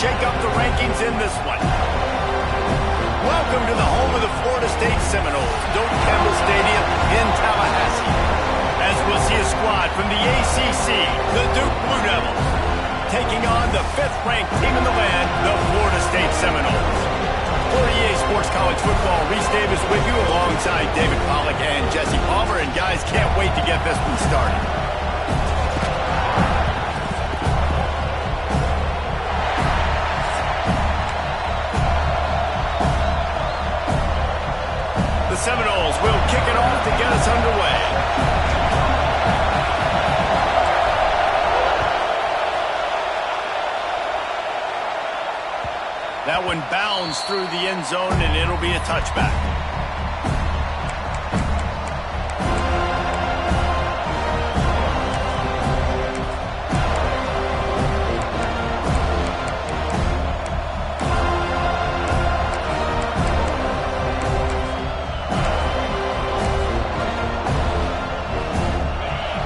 shake up the rankings in this one. Welcome to the home of the Florida State Seminoles, Doak Campbell Stadium in Tallahassee. As we'll see a squad from the ACC, the Duke Blue Devils, taking on the 5th-ranked team in the land, the Florida State Seminoles. For EA Sports College Football, Reese Davis with you alongside David Pollack and Jesse Palmer. And guys, can't wait to get this one started. The Seminoles will kick it off to get us underway. That one bounds through the end zone, and it'll be a touchback.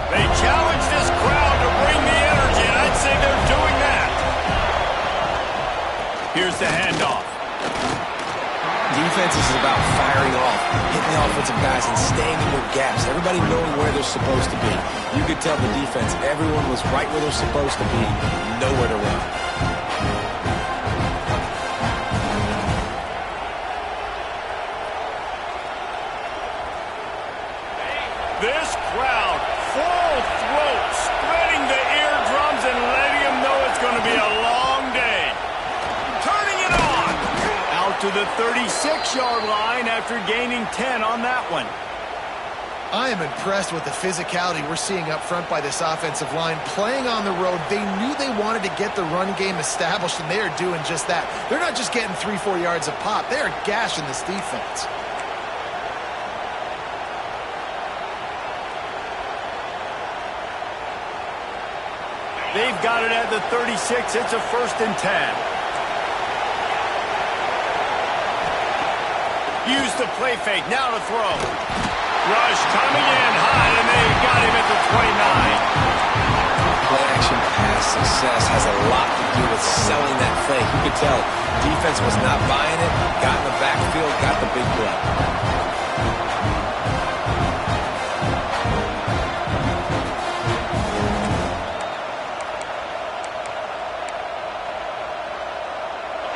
They challenge this crowd to bring the energy, and I'd say they're doing that. Here's the handoff. Defense is about firing off, hitting the offensive guys and staying in their gaps. Everybody knowing where they're supposed to be. You could tell the defense, everyone was right where they're supposed to be, nowhere to run. This crowd, full throat, spreading the eardrums and letting them know it's going to be a long day. Turning it on. Out to the 36-yard line after gaining 10 on that one. I am impressed with the physicality we're seeing up front by this offensive line. Playing on the road, they knew they wanted to get the run game established, and they are doing just that. They're not just getting 3-4 yards a pop. They are gashing this defense. They've got it at the 36. It's a 1st and 10. Use the play fake. Now to throw. Rush coming in high, and they got him at the 29. Play action pass success has a lot to do with selling that fake. You could tell defense was not buying it, got in the backfield, got the big play.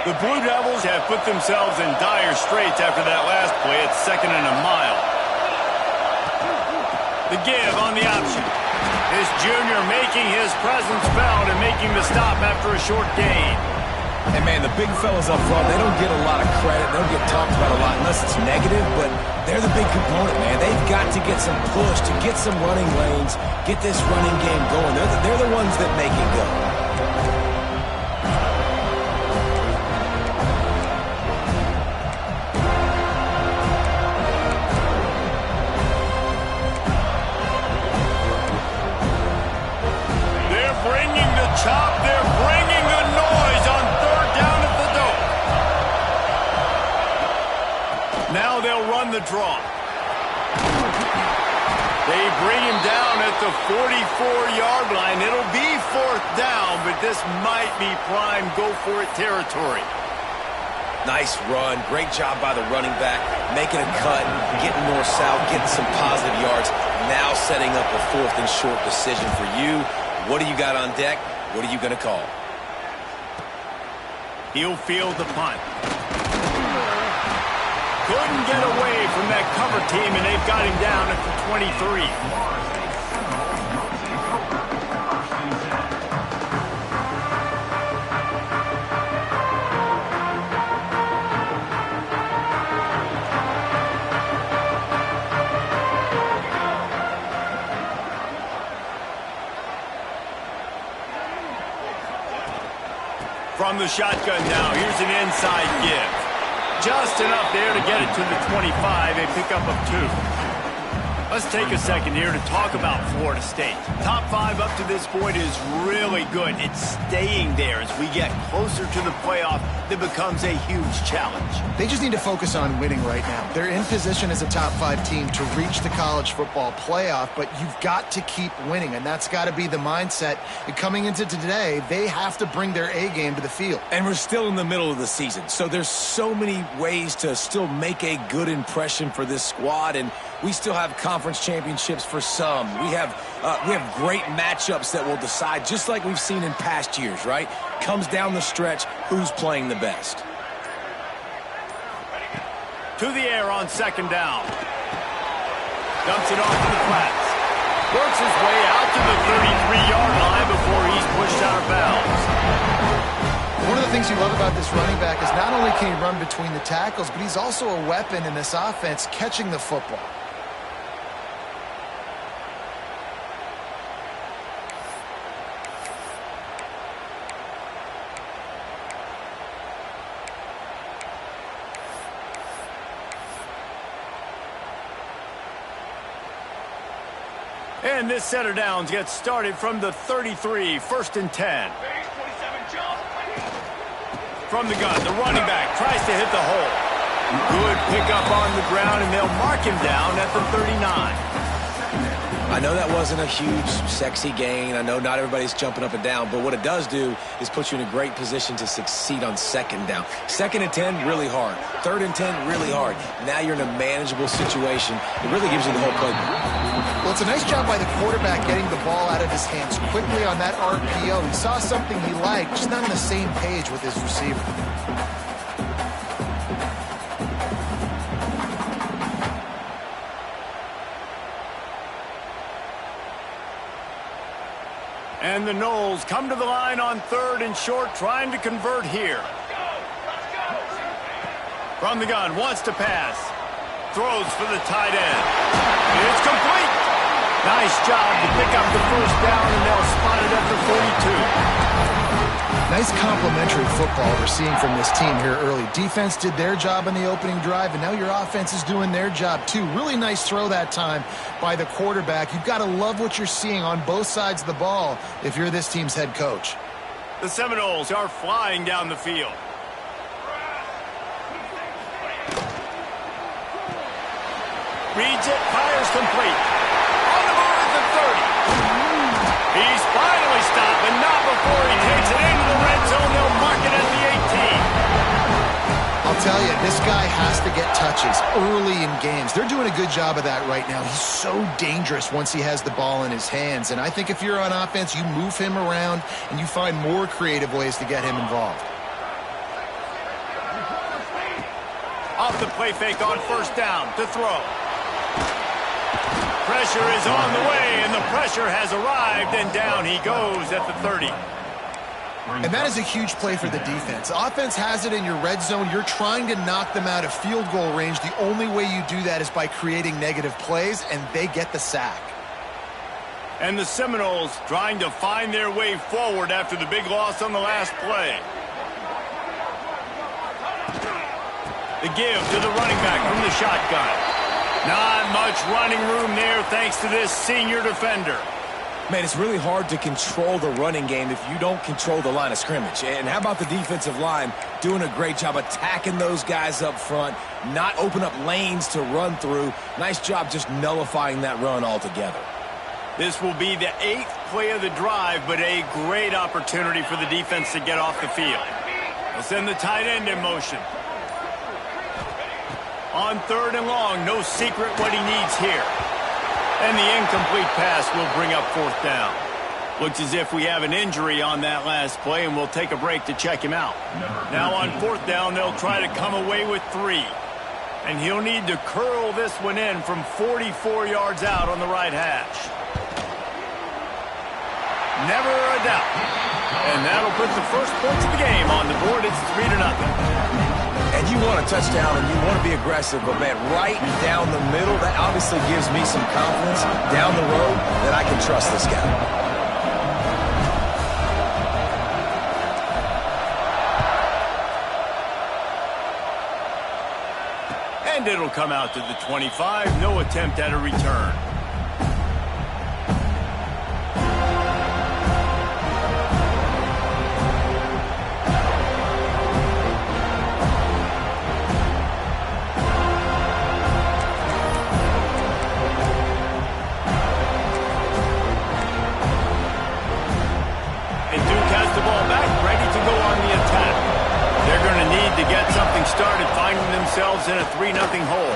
The Blue Devils have put themselves in dire straits after that last play. It's 2nd and a mile. The give on the option. This junior making his presence felt and making the stop after a short gain. And, man, the big fellas up front, they don't get a lot of credit. They don't get talked about a lot unless it's negative, but they're the big component, man. They've got to get some push, to get some running lanes, get this running game going. They're the ones that make it go. Chop, they're bringing the noise on 3rd down at the Doak. Now they'll run the draw. They bring him down at the 44-yard line. It'll be 4th down, but this might be prime go-for-it territory. Nice run. Great job by the running back, making a cut, getting north-south, getting some positive yards. Now setting up a 4th and short decision for you. What do you got on deck? What are you going to call? He'll field the punt. Couldn't get away from that cover team, and they've got him down at the 23. From the shotgun now, here's an inside give. Just enough there to get it to the 25, a pickup of 2. Let's take a second here to talk about Florida State. Top 5 up to this point is really good. It's staying there as we get closer to the playoff that becomes a huge challenge. They just need to focus on winning right now. They're in position as a top 5 team to reach the college football playoff, but you've got to keep winning, and that's got to be the mindset. And coming into today, they have to bring their A game to the field. And we're still in the middle of the season, so there's so many ways to still make a good impression for this squad, and we still have conference championships for some. We have great matchups that will decide, just like we've seen in past years, right? Comes down the stretch, who's playing the best. To the air on second down. Dumps it off to the flats. Works his way out to the 33-yard line before he's pushed out of bounds. One of the things you love about this running back is not only can he run between the tackles, but he's also a weapon in this offense catching the football. And this set of downs gets started from the 33, 1st and 10. From the gun, the running back tries to hit the hole. Good pickup on the ground, and they'll mark him down at the 39. I know that wasn't a huge, sexy gain. I know not everybody's jumping up and down, but what it does do is put you in a great position to succeed on second down. 2nd and 10, really hard. 3rd and 10, really hard. Now you're in a manageable situation. It really gives you the whole playbook. Well, it's a nice job by the quarterback getting the ball out of his hands quickly on that RPO. He saw something he liked, just not on the same page with his receiver. And the Noles come to the line on 3rd and short, trying to convert here. From the gun, wants to pass. Throws for the tight end. It's complete. Nice job to pick up the 1st down, and they'll spot it at the 42. Nice complementary football we're seeing from this team here early. Defense did their job in the opening drive, and now your offense is doing their job too. Really nice throw that time by the quarterback. You've got to love what you're seeing on both sides of the ball if you're this team's head coach. The Seminoles are flying down the field. Reads it, fires complete. On the move at the 30. He's finally stopped, but not before he takes it into the red zone. They'll mark it at the 18. I'll tell you, this guy has to get touches early in games. They're doing a good job of that right now. He's so dangerous once he has the ball in his hands. And I think if you're on offense, you move him around and you find more creative ways to get him involved. Off the play fake on 1st down to throw. Pressure is on the way, and the pressure has arrived, and down he goes at the 30. And that is a huge play for the defense. Offense has it in your red zone. You're trying to knock them out of field goal range. The only way you do that is by creating negative plays, and they get the sack. And the Seminoles trying to find their way forward after the big loss on the last play. The give to the running back from the shotgun. Not much running room there thanks to this senior defender. Man, it's really hard to control the running game if you don't control the line of scrimmage. And how about the defensive line doing a great job attacking those guys up front, not open up lanes to run through. Nice job just nullifying that run altogether. This will be the 8th play of the drive, but a great opportunity for the defense to get off the field. They'll send the tight end in motion. On 3rd and long, no secret what he needs here. And the incomplete pass will bring up 4th down. Looks as if we have an injury on that last play, and we'll take a break to check him out. Now on 4th down, they'll try to come away with 3. And he'll need to curl this one in from 44 yards out on the right hash. Never a doubt. And that'll put the first points of the game on the board. It's 3-0. And you want a touchdown and you want to be aggressive, but man, right down the middle, that obviously gives me some confidence down the road that I can trust this guy. And And it'll come out to the 25. No attempt at a return. To get something started, finding themselves in a 3-0 hole.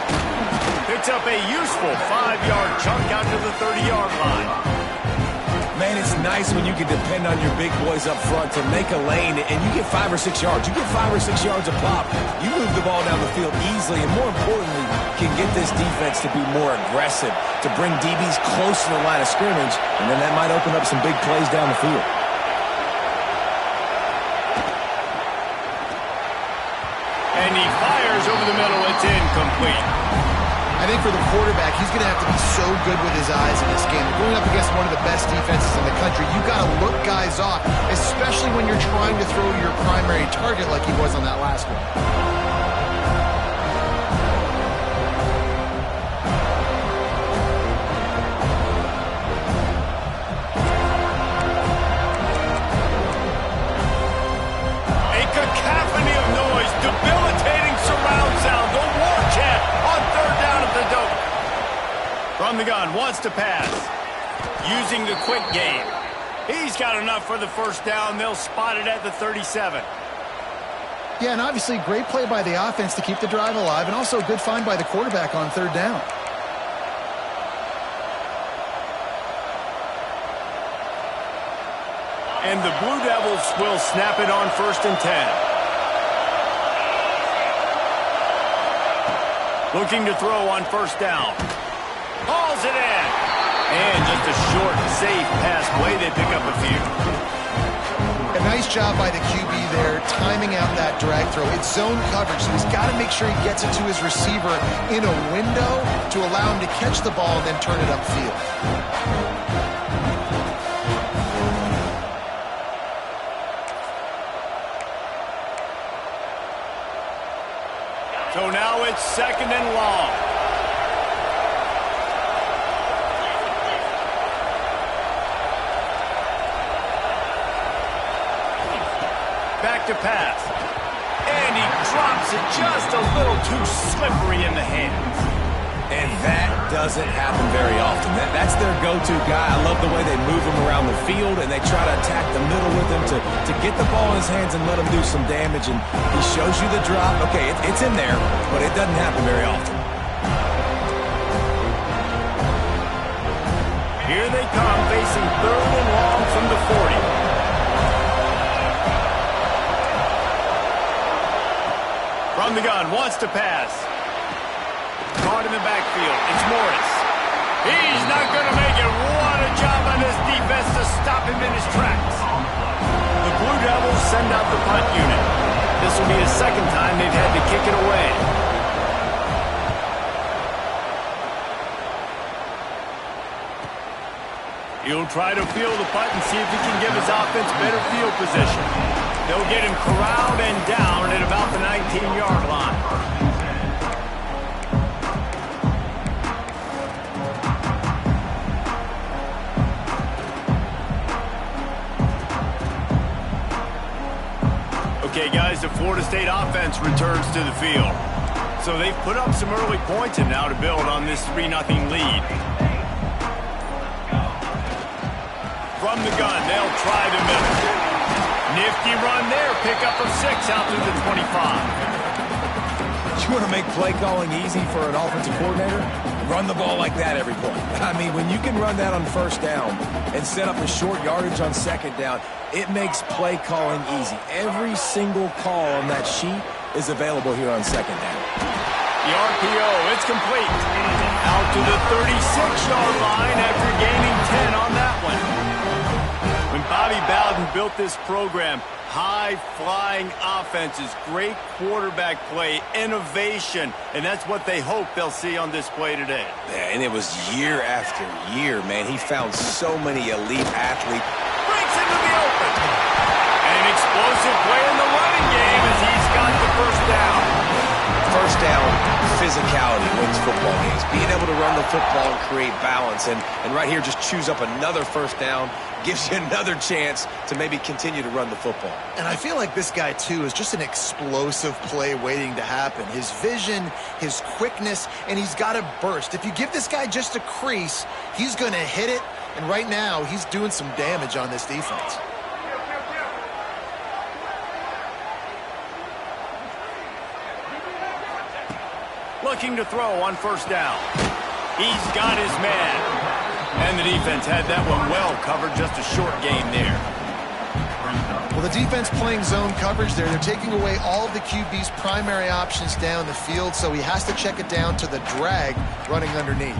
Picks up a useful 5-yard chunk out to the 30-yard line. Man, it's nice when you can depend on your big boys up front to make a lane, and you get 5 or 6 yards. You get 5 or 6 yards a pop. You move the ball down the field easily, and more importantly, can get this defense to be more aggressive, to bring DBs close to the line of scrimmage, and then that might open up some big plays down the field. And he fires over the middle. It's incomplete. I think for the quarterback, he's going to have to be so good with his eyes in this game. Going up against one of the best defenses in the country, you've got to look guys off, especially when you're trying to throw your primary target like he was on that last one. Debilitating surround sound. The war chant on 3rd down at the Duke. From the gun, wants to pass. Using the quick game. He's got enough for the first down. They'll spot it at the 37. Yeah, and obviously great play by the offense to keep the drive alive, and also a good find by the quarterback on 3rd down. And the Blue Devils will snap it on 1st and 10. Looking to throw on 1st down. Hauls it in. And just a short, safe pass play. They pick up a few. A nice job by the QB there, timing out that drag throw. It's zone coverage, so he's got to make sure he gets it to his receiver in a window to allow him to catch the ball and then turn it upfield. So now it's 2nd and long. Back to pass. And he drops it just a little too slippery in the hands. And that doesn't happen very often. That's their go-to guy. I love the way they move him around the field, and they try to attack the middle with him to get the ball in his hands and let him do some damage. And he shows you the drop. Okay, it's in there, but it doesn't happen very often. Here they come, facing 3rd and long from the 40. From the gun, wants to pass. Caught in the backfield. It's Morris. He's not going to make it. What a job on this defense to stop him in his tracks. The Blue Devils send out the punt unit. This will be the 2nd time they've had to kick it away. He'll try to field the punt and see if he can give his offense better field position. They'll get him corralled and down at about the 19-yard line. Okay, guys, the Florida State offense returns to the field. So they've put up some early points and now to build on this 3-0 lead. From the gun, they'll try the middle. Nifty run there, pickup of 6 out to the 25. You want to make play calling easy for an offensive coordinator? Run the ball like that every point. I mean, when you can run that on 1st down and set up a short yardage on 2nd down, it makes play calling easy. Every single call on that sheet is available here on 2nd down. The RPO, it's complete. Out to the 36-yard line after gaining 10 on that one. When Bobby Bowden built this program, high-flying offenses, great quarterback play, innovation, and that's what they hope they'll see on display today. Yeah, and it was year after year, man. He found so many elite athletes. Breaks into the open. An explosive play in the running game as he's got the 1st down. 1st down, physicality wins football games. Being able to run the football and create balance. And right here, just choose up another first down, gives you another chance to maybe continue to run the football. And I feel like this guy, too, is just an explosive play waiting to happen. His vision, his quickness, and he's got a burst. If you give this guy just a crease, he's going to hit it. And right now, he's doing some damage on this defense. Looking to throw on first down. He's got his man. And the defense had that one well covered, just a short gain there. Well, the defense playing zone coverage there. They're taking away all of the QB's primary options down the field, so he has to check it down to the drag running underneath.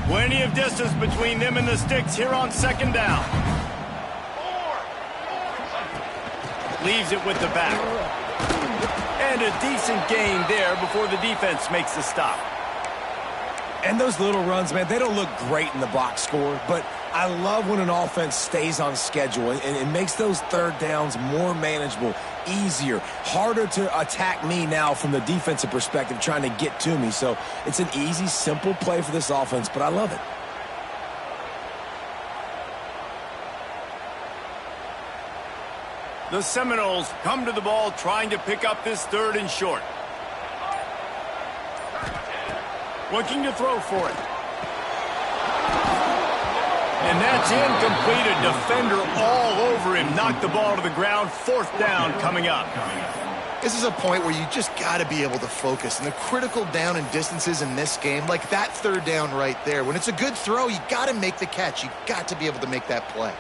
Plenty of distance between them and the sticks here on second down. Leaves it with the back. And a decent gain there before the defense makes the stop. And those little runs, man, they don't look great in the box score, but I love when an offense stays on schedule and it makes those third downs more manageable, easier, harder to attack me now from the defensive perspective trying to get to me. So it's an easy, simple play for this offense, but I love it. The Seminoles come to the ball trying to pick up this third and short. Looking to throw for it. And that's incomplete. A defender all over him. Knocked the ball to the ground. Fourth down coming up. This is a point where you just got to be able to focus. And the critical down and distances in this game, like that third down right there, when it's a good throw, you got to make the catch. You got to be able to make that play.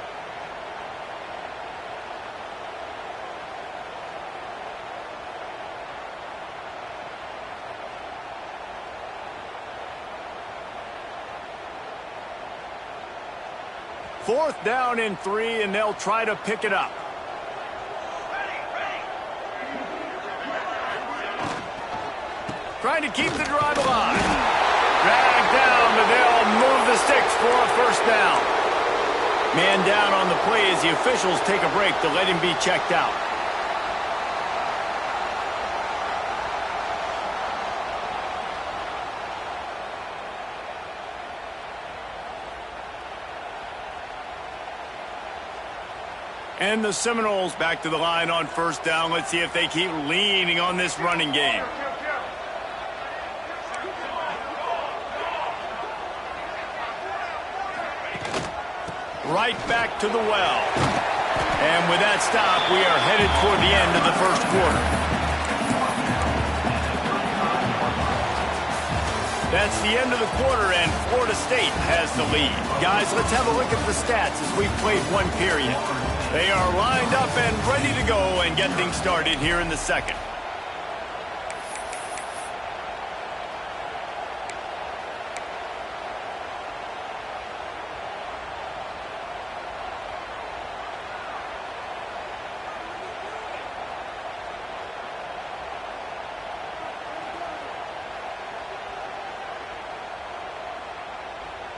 Fourth down and 3, and they'll try to pick it up. Trying to keep the drive alive. Dragged down, but they'll move the sticks for a first down. Man down on the play as the officials take a break to let him be checked out. And the Seminoles back to the line on first down. Let's see if they keep leaning on this running game. Right back to the well. And with that stop, we are headed toward the end of the first quarter. That's the end of the quarter, and Florida State has the lead. Guys, let's have a look at the stats as we've played one period. They are lined up and ready to go and get things started here in the second.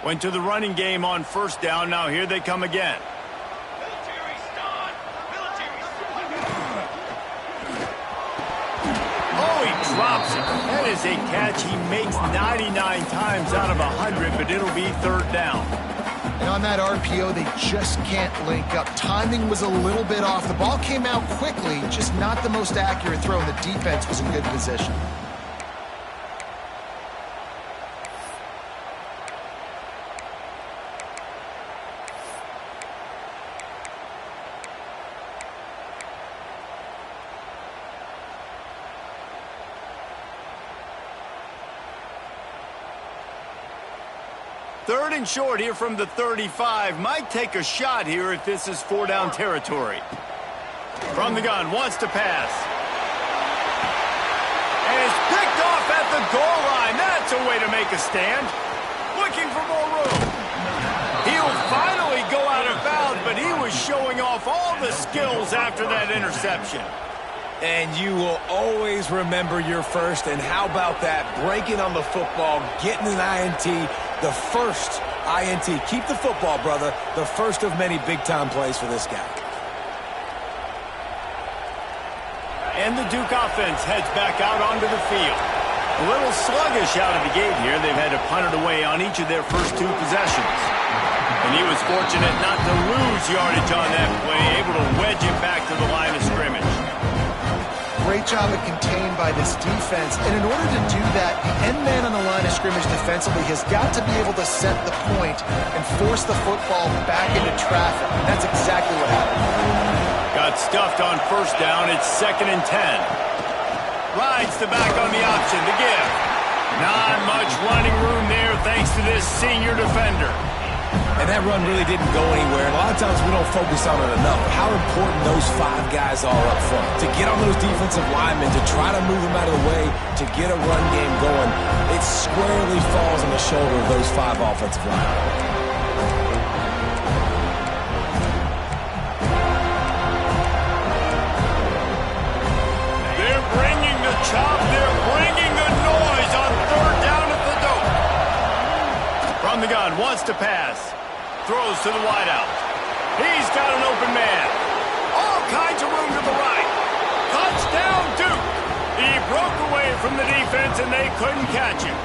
Went to the running game on first down. Now here they come again. Oh, he drops it. That is a catch he makes 99 times out of 100, but it'll be third down. And on that RPO, they just can't link up. Timing was a little bit off. The ball came out quickly, just not the most accurate throw, and the defense was in good position. Third and short here from the 35. Might take a shot here if this is four-down territory. From the gun, wants to pass. And it's picked off at the goal line. That's a way to make a stand. Looking for more room. He'll finally go out of bounds, but he was showing off all the skills after that interception. And you will always remember your first. And how about that? Breaking on the football, getting an INT, the first INT. Keep the football, brother. The first of many big-time plays for this guy. And the Duke offense heads back out onto the field. A little sluggish out of the gate here. They've had to punt it away on each of their first 2 possessions. And he was fortunate not to lose yardage on that play, able to wedge it back to the line of scrimmage. Great job of contained by this defense. And in order to do that, the end man on the line of scrimmage defensively has got to be able to set the point and force the football back into traffic. And that's exactly what happened. Got stuffed on first down. It's 2nd and 10. Rides the back on the option to give. Not much running room there thanks to this senior defender. And that run really didn't go anywhere. And a lot of times we don't focus on it enough. How important those 5 guys are up front. To get on those defensive linemen, to try to move them out of the way, to get a run game going, it squarely falls on the shoulder of those 5 offensive linemen. They're bringing the chop. They're bringing the noise on 3rd down at the dope. From the gun, wants to pass. Throws to the wideout. He's got an open man. All kinds of room to the right. Touchdown, Duke. He broke away from the defense, and they couldn't catch him.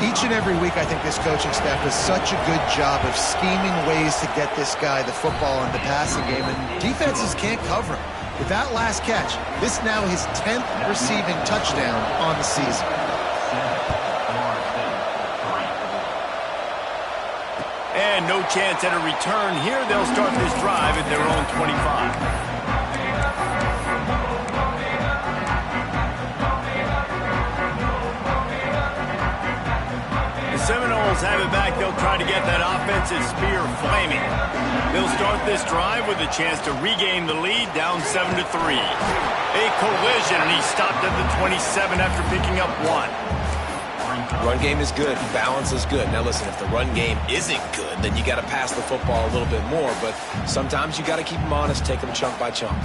Each and every week, I think this coaching staff does such a good job of scheming ways to get this guy the football in the passing game, and defenses can't cover him. With that last catch, this now his 10th receiving touchdown on the season. And no chance at a return here. They'll start this drive at their own 25. The Seminoles have it back. They'll try to get that offensive spear flaming. They'll start this drive with a chance to regain the lead, down 7-3. A collision, and he stopped at the 27 after picking up 1. Run game is good. Balance is good. Now, listen, if the run game isn't good, then you got to pass the football a little bit more. But sometimes you got to keep them honest, take them chunk by chunk.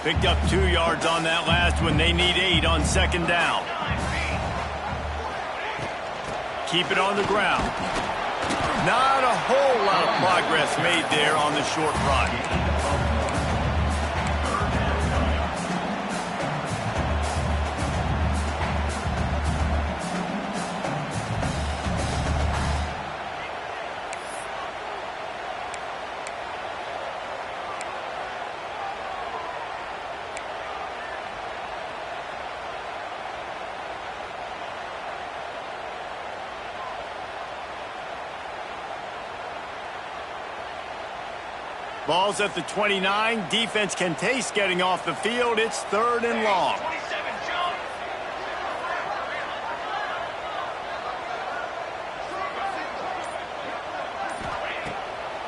Picked up 2 yards on that last one. They need 8 on 2nd down. Keep it on the ground. Not a whole lot of progress made there on the short run. Ball's at the 29. Defense can taste getting off the field. It's 3rd and long.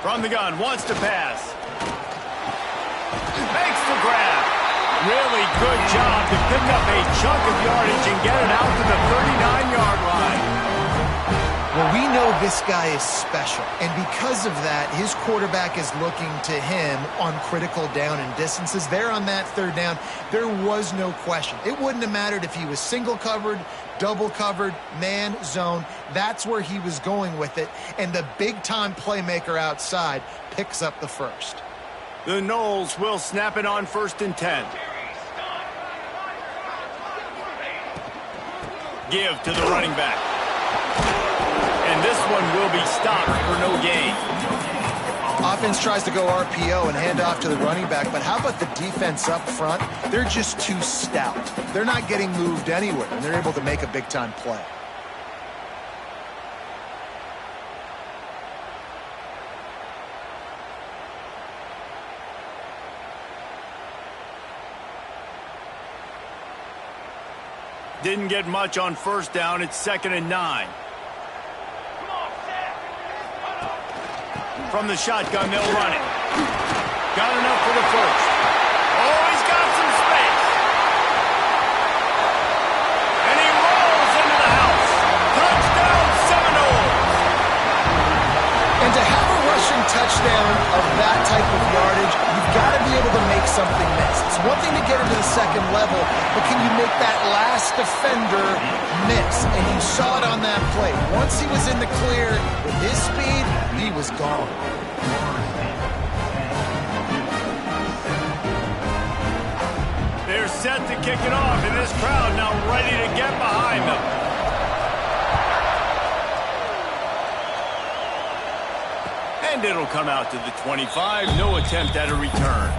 From the gun, wants to pass. Makes the grab. Really good job to pick up a chunk of yardage and get it out to the 39-yard line. Well, we know this guy is special, and because of that, his quarterback is looking to him on critical down and distances. There on that 3rd down, there was no question. It wouldn't have mattered if he was single covered, double covered, man, zone. That's where he was going with it, and the big-time playmaker outside picks up the first. The Noles will snap it on 1st and 10. Give to the running back. And this one will be stopped for no gain. Offense tries to go RPO and hand off to the running back, but how about the defense up front? They're just too stout. They're not getting moved anywhere, and they're able to make a big-time play. Didn't get much on 1st down. It's 2nd and 9. From the shotgun, they'll run it. Got enough for the first. Oh, he's got some space. And he rolls into the house. Touchdown, Seminoles. And to have a rushing game touchdown of that type of yardage, you've got to be able to make something miss. It's one thing to get into the second level, but can you make that last defender miss? And you saw it on that play. Once he was in the clear with his speed, he was gone. They're set to kick it off, and this crowd now ready to get behind them. And it'll come out to the 25. No attempt at a return.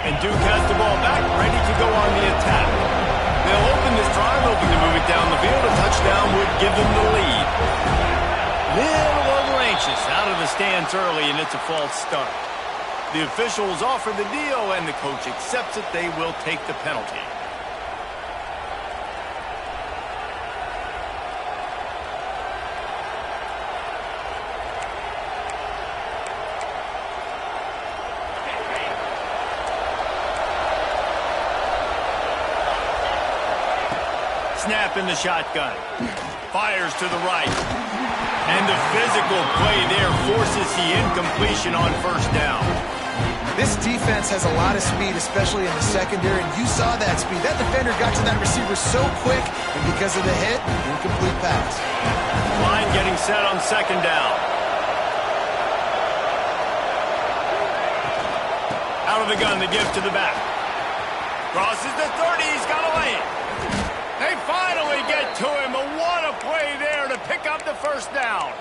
And Duke has the ball back, ready to go on the attack. They'll open this drive, hoping to move it down the field. A touchdown would give them the lead. Little anxious out of the stands early, and it's a false start. The officials offer the deal, and the coach accepts it. They will take the penalty. Snap in the shotgun. Fires to the right. And the physical play there forces the incompletion on first down. This defense has a lot of speed, especially in the secondary, and you saw that speed. That defender got to that receiver so quick, and because of the hit, incomplete pass. Line getting set on second down. Out of the gun, the give to the back. Crosses the 30, he's got a lane. They finally get to him, but what a play there to pick up the first down.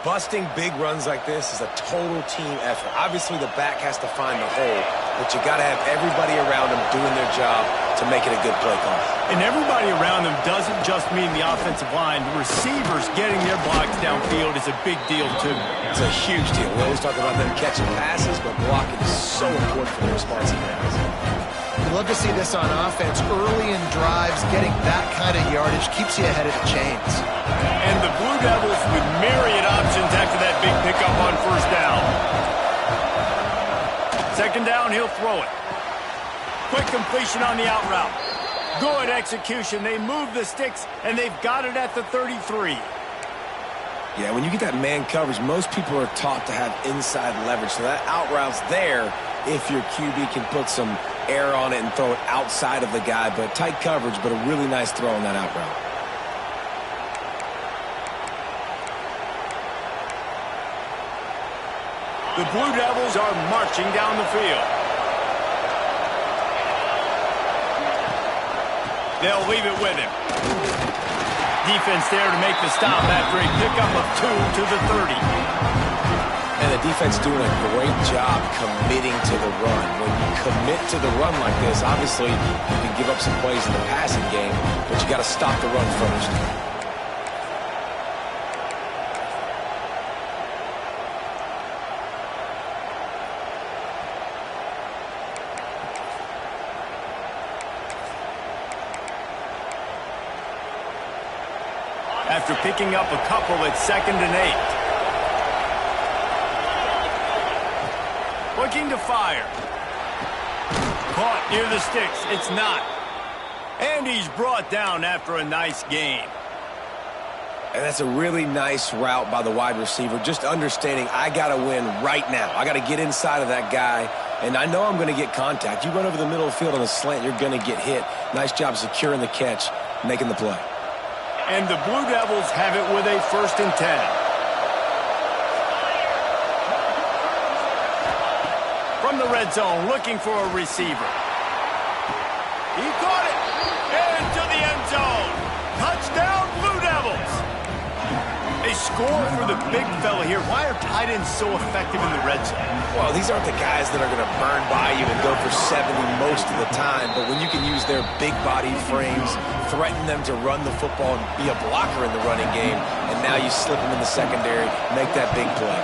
Busting big runs like this is a total team effort. Obviously, the back has to find the hole, but you got to have everybody around them doing their job to make it a good play call. And everybody around them doesn't just mean the offensive line. The receivers getting their blocks downfield is a big deal, too. It's a huge deal. We always talk about them catching passes, but blocking is so important for their responsive areas. You love to see this on offense. Early in drives, getting that kind of yardage keeps you ahead of the chains. And the Blue Devils with myriad options after that big pickup on first down. Second down, he'll throw it. Quick completion on the out route. Good execution. They move the sticks, and they've got it at the 33. Yeah, when you get that man coverage, most people are taught to have inside leverage. So that out route's there if your QB can put some air on it and throw it outside of the guy. But tight coverage, but a really nice throw on that out route. The Blue Devils are marching down the field. They'll leave it with him. Defense there to make the stop after a pickup of 2 to the 30. And the defense doing a great job committing to the run. When you commit to the run like this, obviously you can give up some plays in the passing game, but you got to stop the run first. After picking up a couple at 2nd and 8. Looking to fire. Caught near the sticks. It's not. And he's brought down after a nice gain. And that's a really nice route by the wide receiver. Just understanding I got to win right now. I got to get inside of that guy, and I know I'm going to get contact. You run over the middle of the field on a slant, you're going to get hit. Nice job securing the catch, making the play. And the Blue Devils have it with a 1st and 10. From the red zone, looking for a receiver. He caught it. Into the end zone. Touchdown, Blue Devils. They score for the big fella here. Why are tight ends so effective in the red zone? Well, these aren't the guys that are going to burn by you and go for 70 most of the time, but when you can use their big body frames, threaten them to run the football and be a blocker in the running game, and now you slip them in the secondary, make that big play.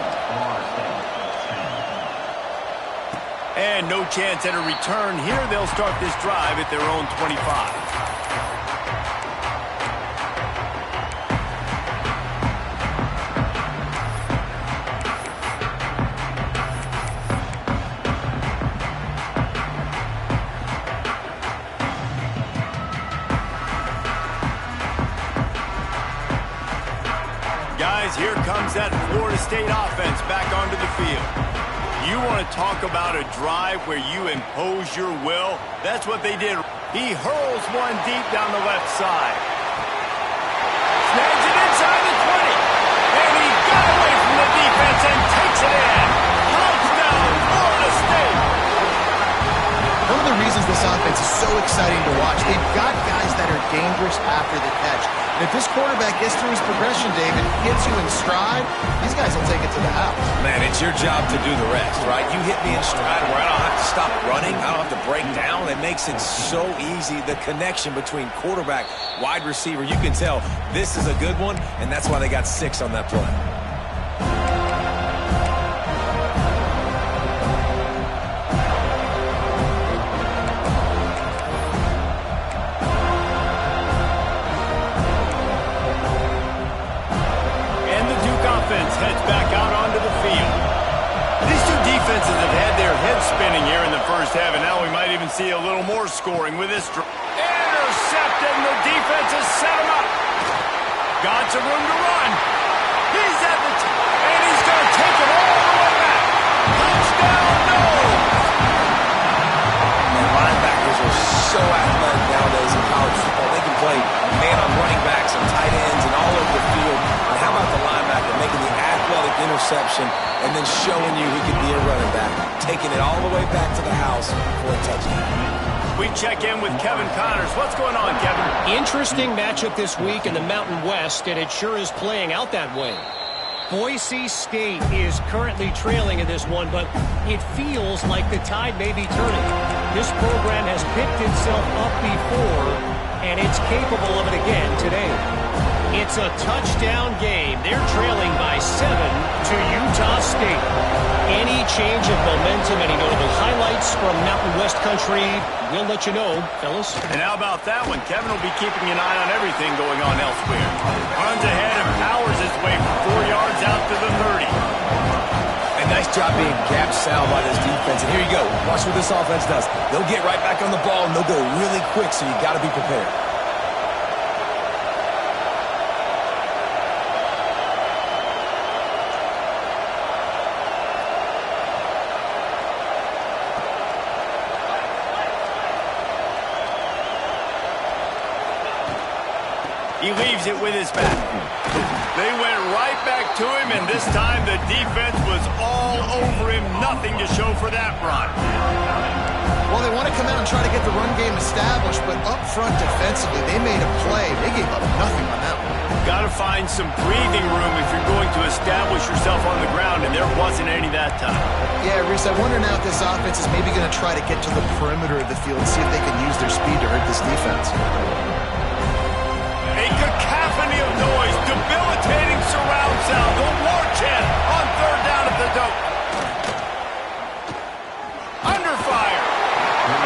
And no chance at a return here. They'll start this drive at their own 25. Guys, here comes that Florida State offense back onto the field. You want to talk about a drive where you impose your will? That's what they did. He hurls one deep down the left side. Snags it inside the 20. And he got away from the defense and takes it in. Touchdown, Florida State. One of the reasons this offense is so exciting to watch, they've got guys that are dangerous after the catch. And if this quarterback gets through his progression, David, hits you in stride, these guys will take it to the house. Man, it's your job to do the rest, right? You hit me in stride where I don't have to stop running. I don't have to break down. It makes it so easy. The connection between quarterback, wide receiver, you can tell this is a good one, and that's why they got 6 on that play. Heads back out onto the field. These two defenses have had their heads spinning here in the first half, and now we might even see a little more scoring with this. Intercepted, and the defense has set him up. Got some room to run. He's at the and he's going to take it all the way back. Touchdown, no! And linebackers are so athletic nowadays in college football. They can play man on running backs and tight ends and all over the field. And how about the linebacker making the athletic interception and then showing you he could be a running back, taking it all the way back to the house for a touchdown. We check in with Kevin Connors. What's going on, Kevin? Interesting matchup this week in the Mountain West, and it sure is playing out that way. Boise State is currently trailing in this one, but it feels like the tide may be turning. This program has picked itself up before, and it's capable of it again today. It's a touchdown game. They're trailing by 7 to Utah State. Any change of momentum, any notable highlights from Mountain West country, we'll let you know, fellas. And how about that one? Kevin will be keeping an eye on everything going on elsewhere. Runs ahead and powers his way for 4 yards out to the 30. And nice job being gapped sound by this defense. And here you go. Watch what this offense does. They'll get right back on the ball, and they'll go really quick, so you got to be prepared. He leaves it with his back. They went right back to him, and this time the defense was all over him. Nothing to show for that run. Well, they want to come out and try to get the run game established, but up front defensively, they made a play. They gave up nothing on that one. Got to find some breathing room if you're going to establish yourself on the ground, and there wasn't any that time. Yeah, Reese, I wonder now if this offense is maybe going to try to get to the perimeter of the field and see if they can use their speed to hurt this defense. A cacophony of noise, debilitating surround sound. The war chant on 3rd down at the dope. Under fire.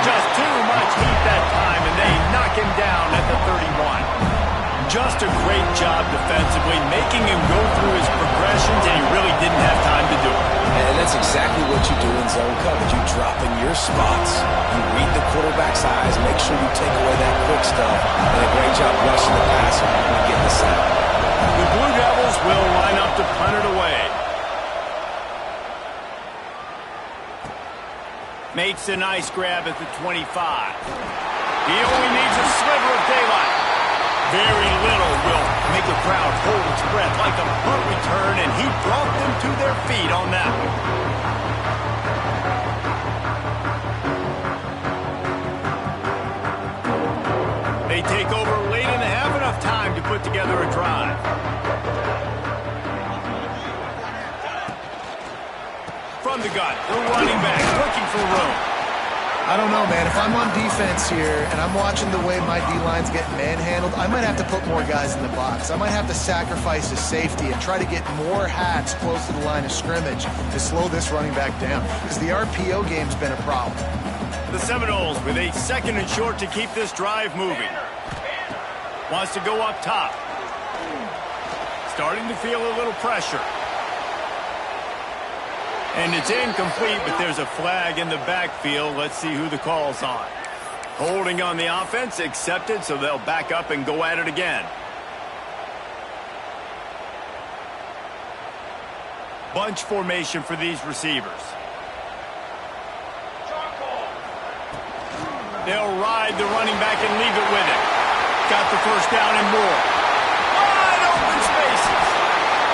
Just too much heat that time, and they knock him down at the 31. Just a great job defensively, making him go through his progressions, and he really didn't have time to do it. And that's exactly what you do in zone coverage. You drop in your spots, you read the quarterback's eyes, make sure you take away that quick stuff, and a great job rushing the passer and getting the sack. The Blue Devils will line up to punt it away. Makes a nice grab at the 25. He only needs a sliver of daylight. Very little will make a crowd hold its breath like a punt return, and he brought them to their feet on that one. They take over late and have enough time to put together a drive. From the gun, the running back looking for room. I don't know, man. If I'm on defense here and I'm watching the way my D-line's getting manhandled, I might have to put more guys in the box. I might have to sacrifice his safety and try to get more hats close to the line of scrimmage to slow this running back down, because the RPO game's been a problem. The Seminoles with a 2nd and short to keep this drive moving. Wants to go up top. Starting to feel a little pressure. And it's incomplete, but there's a flag in the backfield. Let's see who the call's on. Holding on the offense, accepted, so they'll back up and go at it again. Bunch formation for these receivers. They'll ride the running back and leave it with him. Got the first down and more. Wide open spaces.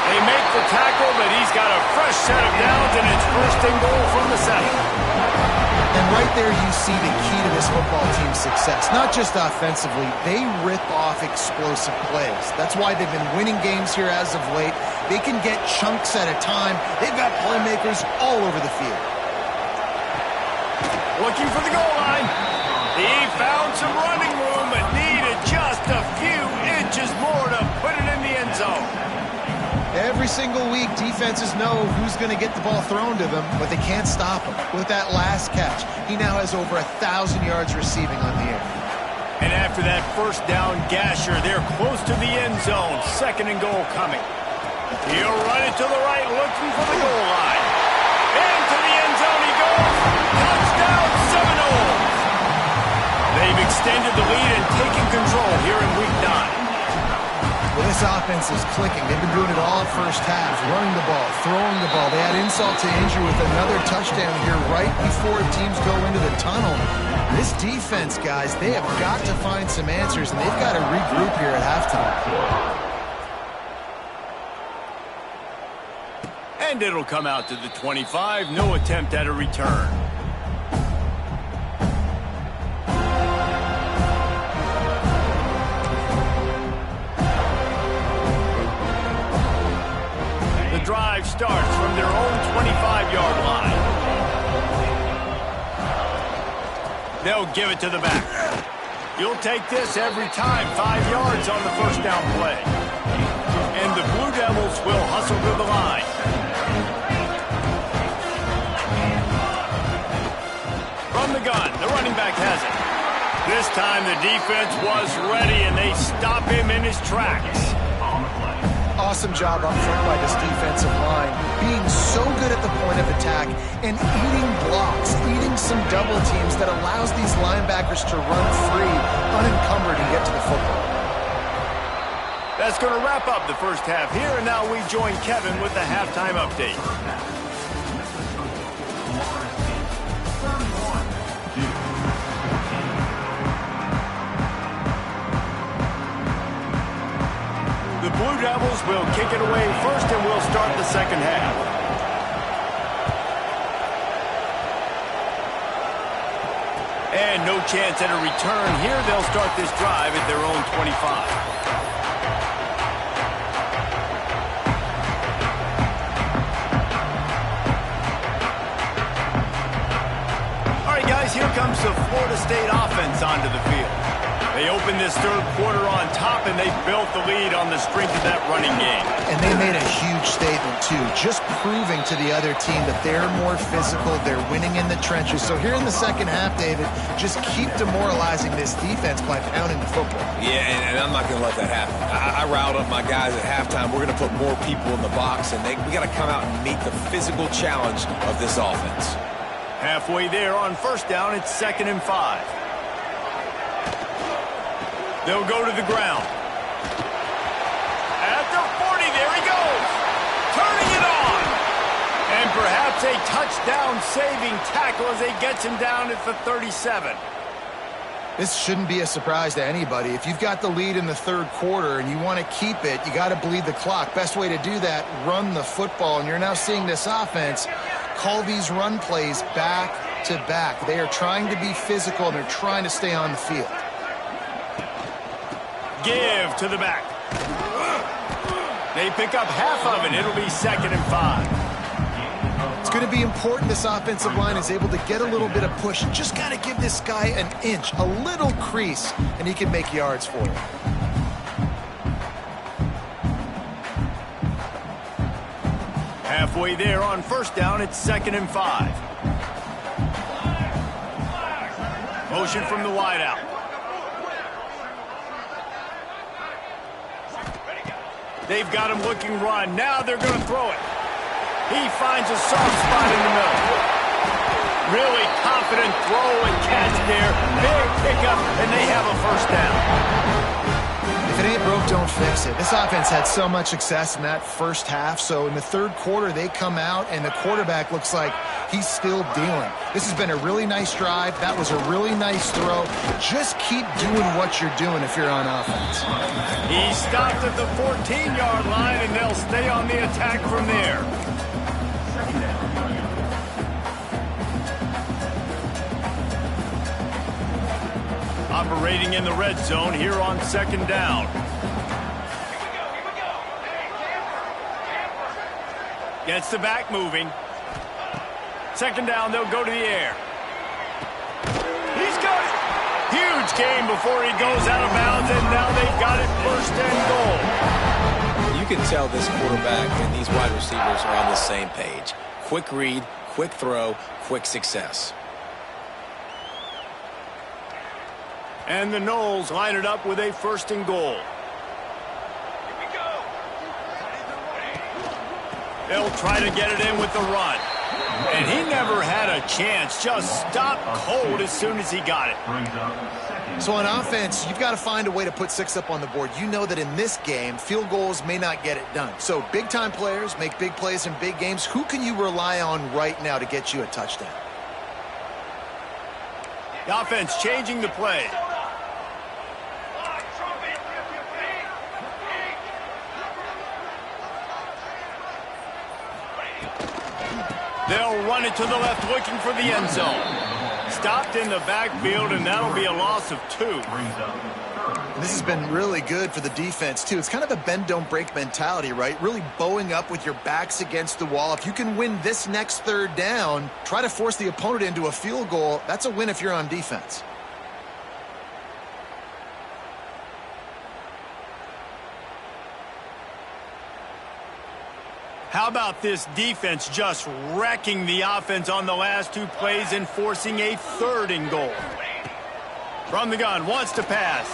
They make the tackle, but he's got a fresh set of downs, and it's first and goal from the 7. And right there you see the key to this football team's success. Not just offensively, they rip off explosive plays. That's why they've been winning games here as of late. They can get chunks at a time. They've got playmakers all over the field. Looking for the goal line. He found some running room, but needed just a few inches more to put it in the end zone. Every single week, defenses know who's going to get the ball thrown to them, but they can't stop him. With that last catch, he now has over 1,000 yards receiving on the air. And after that first down gasher, they're close to the end zone. Second and goal coming. He'll run it to the right, looking for the goal line. Into the end zone he goes. Touchdown, Seminoles. They've extended the lead and taken control here in Week 9. Well, this offense is clicking. They've been doing it all first half, running the ball, throwing the ball. They add insult to injury with another touchdown here right before teams go into the tunnel. This defense, guys, they have got to find some answers, and they've got to regroup here at halftime. And it'll come out to the 25. No attempt at a return. The drive starts from their own 25-yard line. They'll give it to the back. You'll take this every time. 5 yards on the first down play. And the Blue Devils will hustle to the line. From the gun, the running back has it. This time the defense was ready, and they stop him in his tracks. Awesome job up front by this defensive line, being so good at the point of attack and eating blocks, eating some double teams that allows these linebackers to run free, unencumbered, and get to the football. That's going to wrap up the first half here, and now we join Kevin with the halftime update. The Blue Devils will kick it away first, and we'll start the second half. And no chance at a return here. They'll start this drive at their own 25. Here comes the Florida State offense onto the field. They open this third quarter on top, and they built the lead on the strength of that running game. And they made a huge statement, too, just proving to the other team that they're more physical, they're winning in the trenches. So here in the second half, David, just keep demoralizing this defense by pounding the football. Yeah, and I'm not going to let that happen. I riled up my guys at halftime. We're going to put more people in the box, and we got to come out and meet the physical challenge of this offense. Halfway there on first down, it's 2nd and 5. They'll go to the ground. At the 40, there he goes. Turning it on. And perhaps a touchdown-saving tackle as they gets him down at the 37. This shouldn't be a surprise to anybody. If you've got the lead in the third quarter and you want to keep it, you got to bleed the clock. Best way to do that, run the football. And you're now seeing this offense call these run plays back to back. They are trying to be physical, and they're trying to stay on the field. Give to the back. They pick up half of it. It'll be 2nd and 5. It's going to be important this offensive line is able to get a little bit of push. Just got to give this guy an inch, a little crease, and he can make yards for you. Halfway there on first down, it's 2nd and 5. Motion from the wideout. They've got him looking run. Now they're going to throw it. He finds a soft spot in the middle. Really confident throw and catch there. Big pickup, and they have a first down. If If it ain't broke, don't fix it. This offense had so much success in that first half, so in the third quarter, they come out, and the quarterback looks like he's still dealing. This has been a really nice drive. That was a really nice throw. Just keep doing what you're doing if you're on offense. He stopped at the 14-yard line, and they'll stay on the attack from there. Operating in the red zone here on second down. Gets the back moving. Second down, they'll go to the air. He's got it. Huge gain before he goes out of bounds, and now they've got it first and goal. You can tell this quarterback and these wide receivers are on the same page. Quick read, quick throw, quick success. And the Noles line it up with a first and goal. They'll try to get it in with the run. And he never had a chance. Just stopped cold as soon as he got it. So on offense, you've got to find a way to put 6 up on the board. You know that in this game, field goals may not get it done. So big-time players make big plays in big games. Who can you rely on right now to get you a touchdown? The offense changing the play. They'll run it to the left, looking for the end zone. Stopped in the backfield, and that'll be a loss of 2. This has been really good for the defense, too. It's kind of a bend-don't-break mentality, right? Really bowing up with your backs against the wall. If you can win this next third down, try to force the opponent into a field goal. That's a win if you're on defense. How about this defense just wrecking the offense on the last 2 plays and forcing a third and goal? From the gun, wants to pass.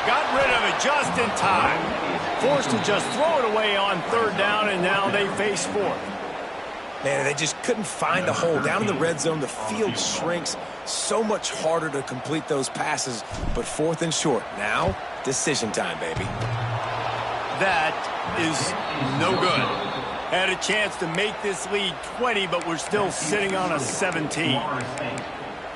Got rid of it just in time. Forced to just throw it away on third down, and now they face 4th. Man, they just couldn't find a hole. Down in the red zone, the field shrinks. So much harder to complete those passes, but 4th and short. Now, decision time, baby. That is no good. Had a chance to make this lead 20, but we're still sitting on a 17.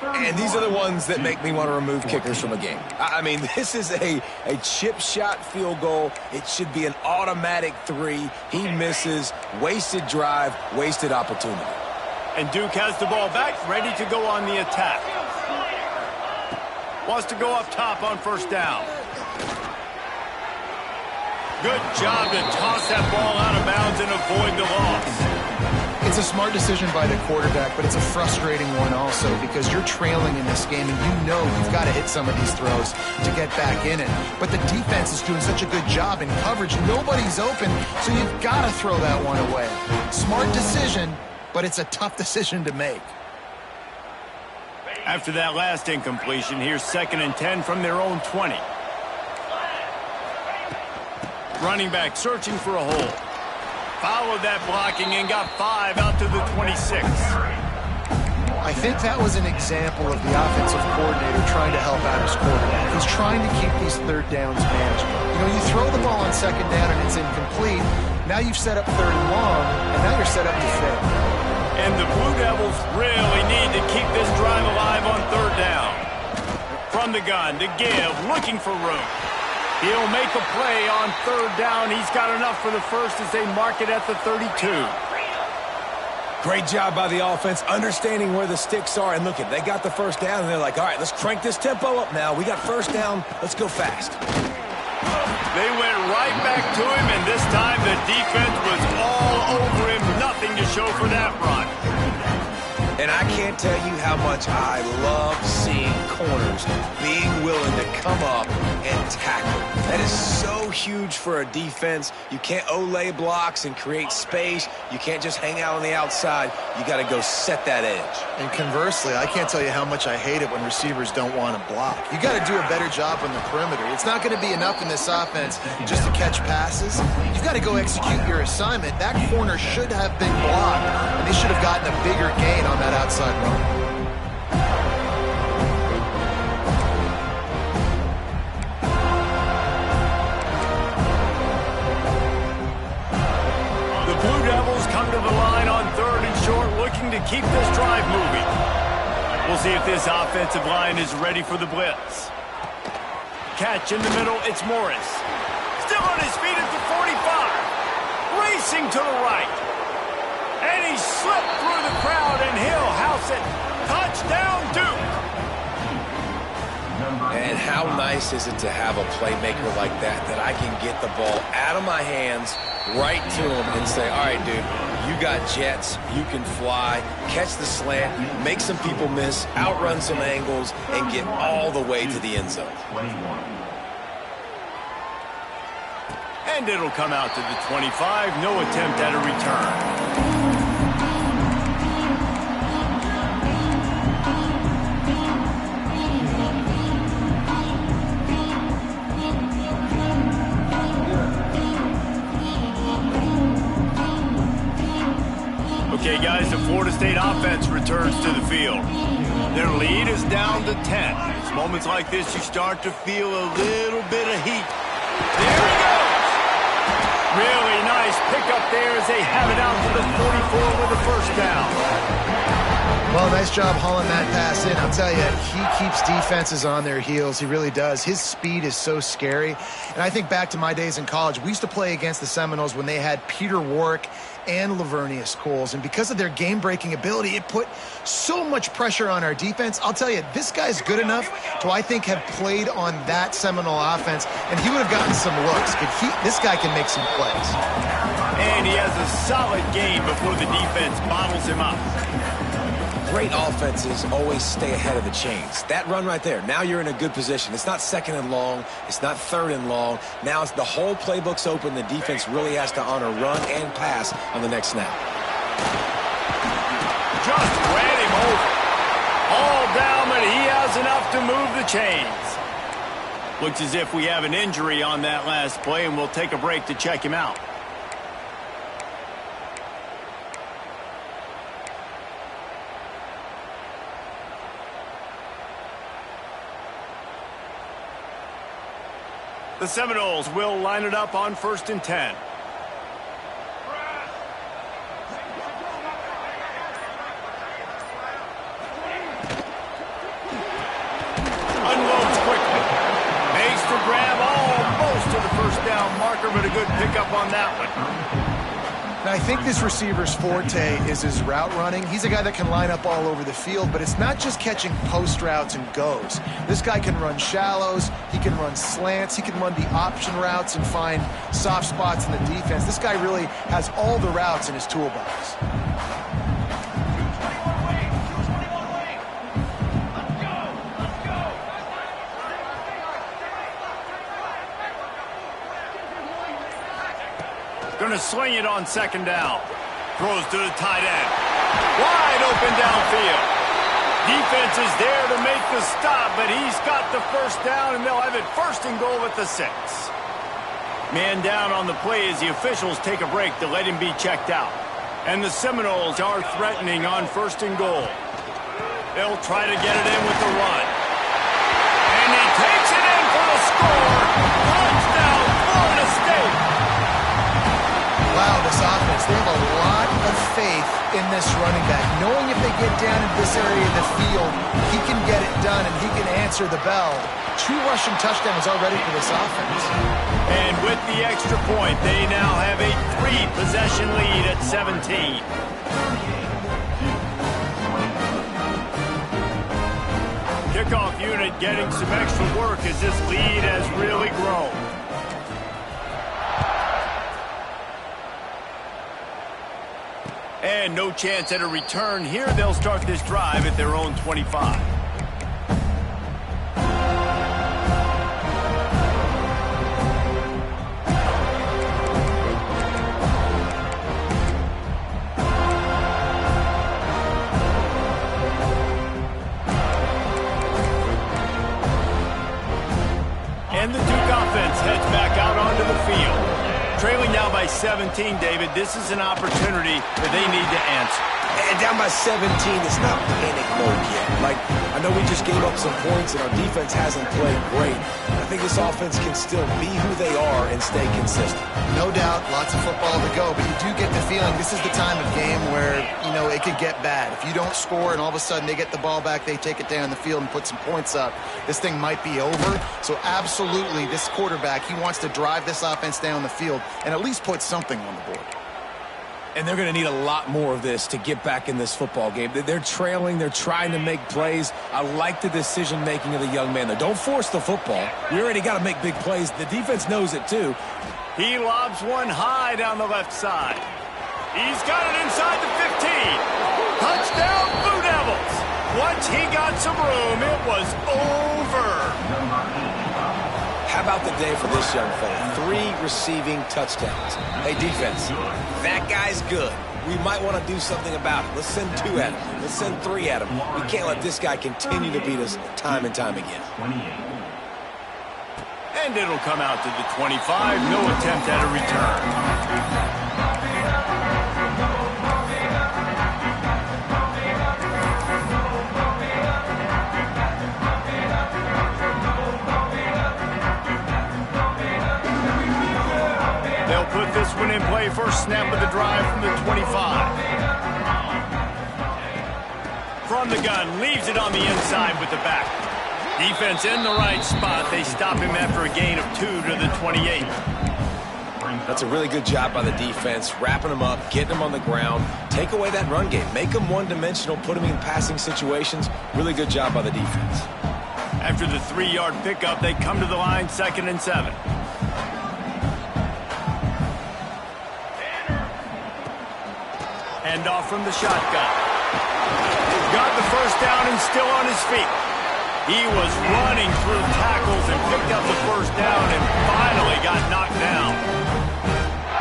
And these are the ones that make me want to remove kickers from a game. I mean, this is a chip shot field goal. It should be an automatic 3. He misses. Wasted drive, wasted opportunity. And Duke has the ball back, ready to go on the attack. Wants to go up top on first down. Good job to toss that ball out of bounds and avoid the loss. It's a smart decision by the quarterback, but it's a frustrating one also because you're trailing in this game and you know you've got to hit some of these throws to get back in it. But the defense is doing such a good job in coverage. Nobody's open, so you've got to throw that one away. Smart decision, but it's a tough decision to make. After that last incompletion, here's 2nd and 10 from their own 20. Running back searching for a hole. Followed that blocking and got 5 out to the 26. I think that was an example of the offensive coordinator trying to help out his quarterback. He's trying to keep these third downs manageable. You know, you throw the ball on second down and it's incomplete. Now you've set up third and long, and now you're set up to fail. And the Blue Devils really need to keep this drive alive on third down. From the gun to give, looking for room. He'll make a play on third down. He's got enough for the first as they mark it at the 32. Great job by the offense, understanding where the sticks are. And look, they got the first down, and they're like, all right, let's crank this tempo up now. We got first down. Let's go fast. They went right back to him, and this time the defense was all over him. Nothing to show for that run. And I can't tell you how much I love seeing corners being willing to come up and tackle. That is so huge for a defense. You can't Olay blocks and create space. You can't just hang out on the outside. You got to go set that edge. And conversely, I can't tell you how much I hate it when receivers don't want to block. You got to do a better job on the perimeter. It's not going to be enough in this offense just to catch passes. You've got to go execute your assignment. That corner should have been blocked, and they should have gotten a bigger gain on that outside run. come to the line on 3rd and short, looking to keep this drive moving. We'll see if this offensive line is ready for the blitz. Catch in the middle, it's Morris. Still on his feet at the 45. Racing to the right. And he slipped through the crowd, and he'll house it. Touchdown, Duke. And how nice is it to have a playmaker like that I can get the ball out of my hands, right to him, and say, all right, dude, you got jets, you can fly, catch the slant, make some people miss, outrun some angles, and get all the way to the end zone. And it'll come out to the 25. No attempt at a return. Okay, guys, the Florida State offense returns to the field. Their lead is down to 10. It's moments like this you start to feel a little bit of heat. There he goes! Really nice pickup there as they have it out to the 44 with a first down. Well, nice job hauling that pass in. I'll tell you, he keeps defenses on their heels. He really does. His speed is so scary. And I think back to my days in college. We used to play against the Seminoles when they had Peter Warrick and Lavernius Coles. And because of their game-breaking ability, it put so much pressure on our defense. I'll tell you, this guy's good enough to, I think, have played on that Seminole offense, and he would have gotten some looks. This guy can make some plays. And he has a solid game before the defense bottles him up. Great offenses always stay ahead of the chains. That run right there, now you're in a good position. It's not 2nd and long. It's not 3rd and long. Now it's the whole playbook's open. The defense really has to honor run and pass on the next snap. Just ran him over. All down, but he has enough to move the chains. Looks as if we have an injury on that last play, and we'll take a break to check him out. The Seminoles will line it up on 1st and 10. Unloads quickly. Makes the grab almost to the first down marker, but a good pickup on that one. Now, I think this receiver's forte is his route running. He's a guy that can line up all over the field, but it's not just catching post routes and goes. This guy can run shallows, he can run slants, he can run the option routes and find soft spots in the defense. This guy really has all the routes in his toolbox. Going to sling it on 2nd down. Throws to the tight end. Wide open downfield. Defense is there to make the stop, but he's got the first down, and they'll have it 1st and goal at the 6. Man down on the play as the officials take a break to let him be checked out. And the Seminoles are threatening on 1st and goal. They'll try to get it in with the run. And he takes it in for the score. Touchdown, Florida State. Wow, this offense, they have a lot of faith in this running back, knowing if they get down into this area of the field, he can get it done and he can answer the bell. 2 rushing touchdowns already for this offense. And with the extra point, they now have a 3-possession lead at 17. Kickoff unit getting some extra work as this lead has really grown. And no chance at a return here. They'll start this drive at their own 25. And the Duke offense heads back out onto the field. Trailing now by 17, David. This is an opportunity that they need to answer. And down by 17, it's not panic mode yet. Like, I know we just gave up some points and our defense hasn't played great. I think this offense can still be who they are and stay consistent. No doubt, a lots of football to go, but you do get the feeling this is the time of game where, you know, it could get bad. If you don't score and all of a sudden they get the ball back, they take it down the field and put some points up, this thing might be over. So absolutely, this quarterback, he wants to drive this offense down the field and at least put something on the board. And they're going to need a lot more of this to get back in this football game. They're trailing. They're trying to make plays. I like the decision-making of the young man there. Don't force the football. We already got to make big plays. The defense knows it, too. He lobs one high down the left side. He's got it inside the 15. Touchdown, Blue Devils. Once he got some room, it was over. How about the day for this young fella? 3 receiving touchdowns. Hey, defense, that guy's good. We might want to do something about it. Let's send 2 at him. Let's send 3 at him. We can't let this guy continue to beat us time and time again. And it'll come out to the 25. No attempt at a return. They'll put this one in play. First snap of the drive from the 25. From the gun, leaves it on the inside with the back. Defense in the right spot. They stop him after a gain of 2 to the 28. That's a really good job by the defense, wrapping him up, getting him on the ground. Take away that run game. Make him one-dimensional, put him in passing situations. Really good job by the defense. After the 3-yard pickup, they come to the line, 2nd and 7. Hand off from the shotgun. Got the first down and still on his feet. He was running through tackles and picked up the first down and finally got knocked down.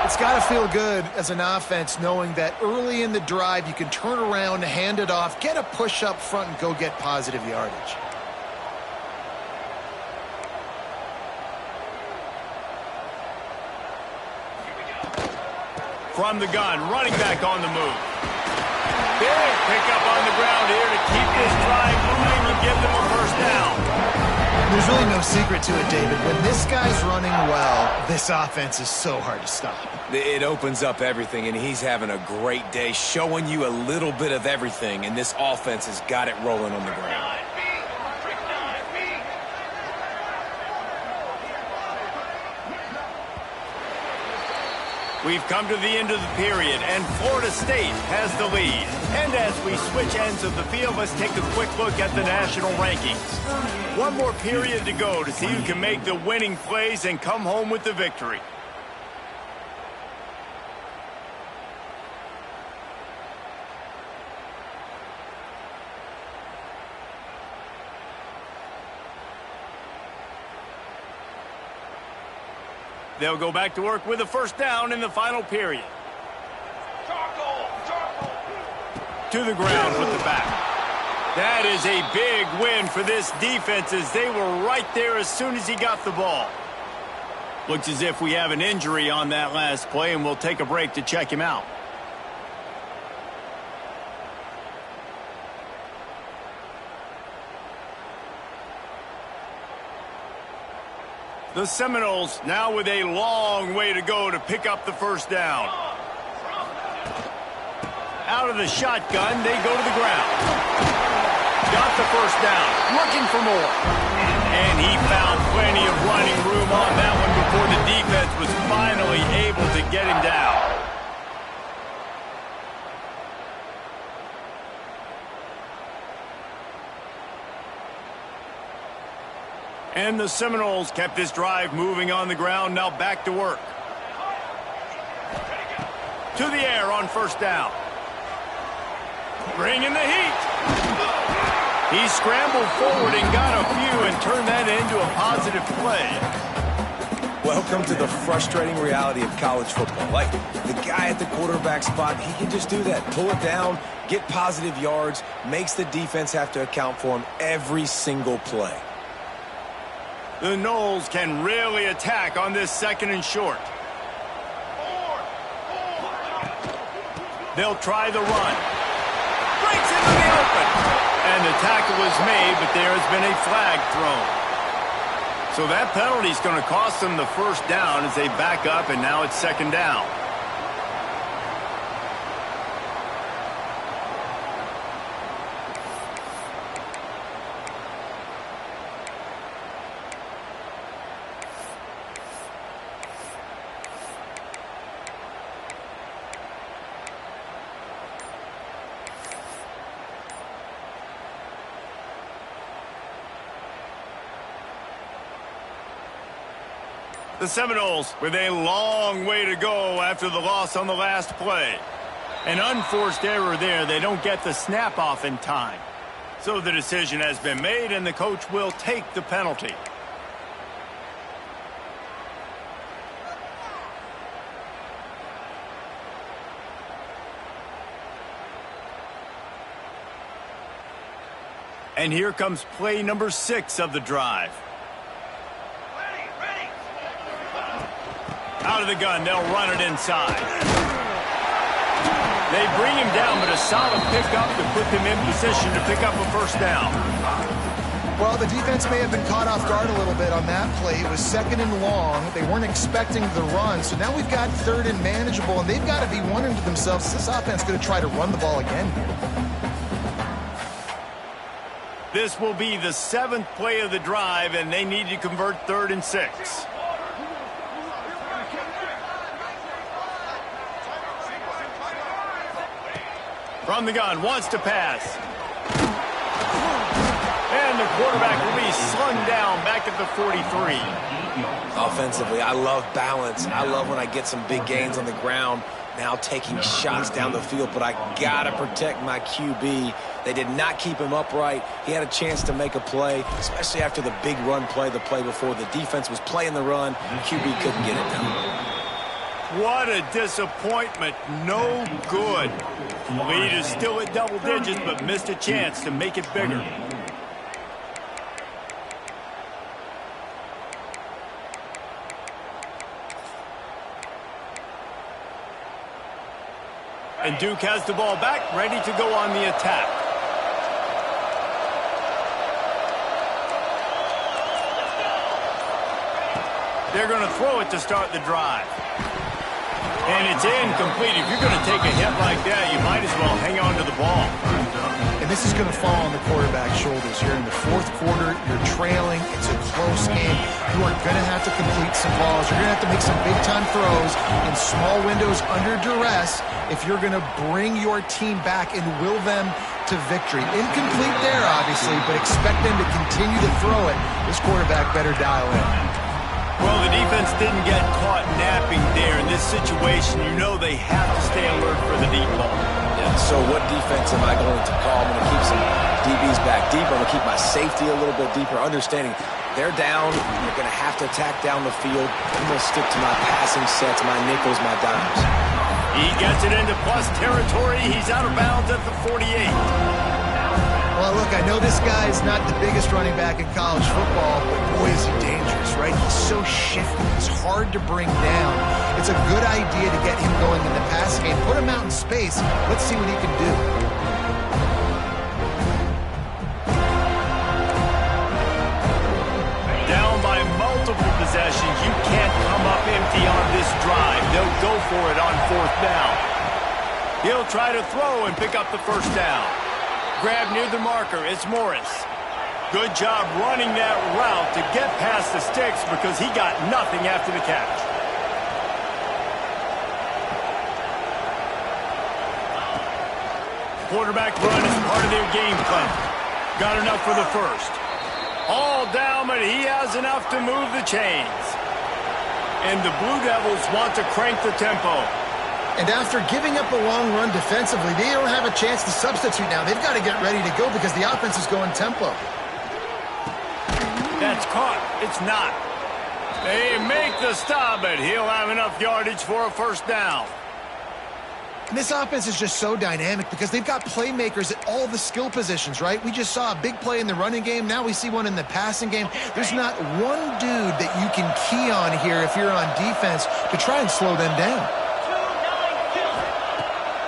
It's got to feel good as an offense knowing that early in the drive you can turn around, hand it off, get a push up front, and go get positive yardage. From the gun, running back on the move. Big pickup on the ground here to keep this drive moving and give them a first down. There's really no secret to it, David. When this guy's running well, this offense is so hard to stop. It opens up everything, and he's having a great day, showing you a little bit of everything, and this offense has got it rolling on the ground. We've come to the end of the period, and Florida State has the lead. And as we switch ends of the field, let's take a quick look at the national rankings. One more period to go to see who can make the winning plays and come home with the victory. They'll go back to work with a first down in the final period. To the ground with the back. That is a big win for this defense as they were right there as soon as he got the ball. Looks as if we have an injury on that last play, and we'll take a break to check him out. The Seminoles now with a long way to go to pick up the first down. Out of the shotgun, they go to the ground. Got the first down, looking for more. And he found plenty of running room on that one before the defense was finally able to get him down. And the Seminoles kept this drive moving on the ground, now back to work. To the air on first down. Bringing the heat. He scrambled forward and got a few and turned that into a positive play. Welcome to the frustrating reality of college football. Like, the guy at the quarterback spot, he can just do that. Pull it down, get positive yards, makes the defense have to account for him every single play. The Noles can really attack on this 2nd and short. They'll try the run. Breaks into the open. And the tackle was made, but there has been a flag thrown. So that penalty is going to cost them the first down as they back up, and now it's second down. The Seminoles with a long way to go after the loss on the last play. An unforced error there. They don't get the snap off in time. So the decision has been made, and the coach will take the penalty. And here comes play number 6 of the drive. Out of the gun, they'll run it inside. They bring him down, but a solid pickup to put them in position to pick up a first down. Well, the defense may have been caught off guard a little bit on that play. It was second and long. They weren't expecting the run, so now we've got third and manageable, and they've got to be wondering to themselves, this offense going to try to run the ball again here? This will be the 7th play of the drive, and they need to convert 3rd and 6. From the gun, wants to pass. And the quarterback will be slung down back at the 43. Offensively, I love balance. I love when I get some big gains on the ground, now taking shots down the field, but I got to protect my QB. They did not keep him upright. He had a chance to make a play, especially after the big run play the play before. The defense was playing the run. QB couldn't get it done. What a disappointment. No good. Lead is still at double digits, but missed a chance to make it bigger. And Duke has the ball back, ready to go on the attack. They're going to throw it to start the drive. And it's incomplete. If you're going to take a hit like that, you might as well hang on to the ball. And this is going to fall on the quarterback's shoulders here in the fourth quarter. You're trailing. It's a close game. You are going to have to complete some balls. You're going to have to make some big-time throws in small windows under duress if you're going to bring your team back and will them to victory. Incomplete there, obviously, but expect them to continue to throw it. This quarterback better dial in. Well, the defense didn't get caught napping there. In this situation, you know they have to stay alert for the deep ball. Yeah, so what defense am I going to call? I'm going to keep some DBs back deep. I'm going to keep my safety a little bit deeper, understanding they're down. They're going to have to attack down the field. I'm going to stick to my passing sets, my nickels, my dimes. He gets it into plus territory. He's out of bounds at the 48. Well, look, I know this guy is not the biggest running back in college football, but boy, is he dangerous, right? He's so shifty. He's hard to bring down. It's a good idea to get him going in the pass game. Put him out in space. Let's see what he can do. Down by multiple possessions. You can't come up empty on this drive. They'll go for it on 4th down. He'll try to throw and pick up the first down. Grab near the marker. It's Morris. Good job running that route to get past the sticks because he got nothing after the catch. Quarterback run is part of their game plan. Got enough for the first. All down, but he has enough to move the chains. And the Blue Devils want to crank the tempo. And after giving up a long run defensively, they don't have a chance to substitute now. They've got to get ready to go because the offense is going tempo. That's caught. It's not. They make the stop, but he'll have enough yardage for a first down. And this offense is just so dynamic because they've got playmakers at all the skill positions, right? We just saw a big play in the running game. Now we see one in the passing game. There's not one dude that you can key on here if you're on defense to try and slow them down.